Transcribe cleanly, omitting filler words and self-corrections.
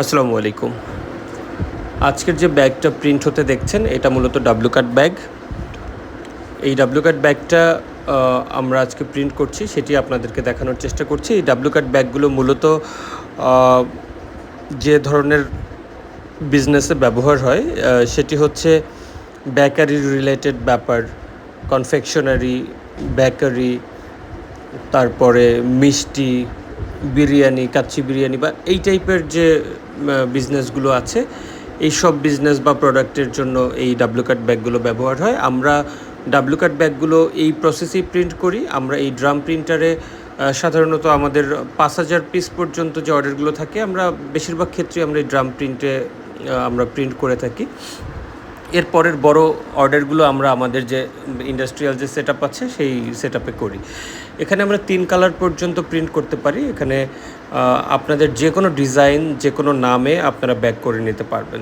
আসসালামু আলাইকুম। আজকের যে ব্যাগটা প্রিন্ট হতে দেখছেন এটা মূলত ডাব্লু কাট ব্যাগ। এই ডাব্লু কাট ব্যাগটা আমরা আজকে প্রিন্ট করছি, সেটি আপনাদেরকে দেখানোর চেষ্টা করছি। এই ডাব্লু কাট ব্যাগগুলো মূলত যে ধরনের বিজনেসে ব্যবহার হয় সেটি হচ্ছে বেকারি রিলেটেড ব্যাপার, কনফেকশনারি, বেকারি, তারপরে মিষ্টি, বিরিয়ানি, কাচ্চি বিরিয়ানি বা এই টাইপের যে বিজনেসগুলো আছে, এইসব বিজনেস বা প্রোডাক্টের জন্য এই ডাব্লু কাট ব্যাগগুলো ব্যবহার হয়। আমরা ডাব্লু কাট ব্যাগগুলো এই প্রসেসেই প্রিন্ট করি। আমরা এই ড্রাম প্রিন্টারে সাধারণত আমাদের 5,000 পিস পর্যন্ত যে অর্ডারগুলো থাকে, আমরা বেশিরভাগ ক্ষেত্রে আমরা এই ড্রাম প্রিন্টে আমরা প্রিন্ট করে থাকি। এরপরের বড় অর্ডারগুলো আমরা আমাদের যে ইন্ডাস্ট্রিয়াল যে সেট আপ আছে সেই সেট আপে করি। এখানে আমরা 3 কালার পর্যন্ত প্রিন্ট করতে পারি। এখানে আপনাদের যে কোনো ডিজাইন, যে কোনো নামে আপনারা ব্যাগ করে নিতে পারবেন।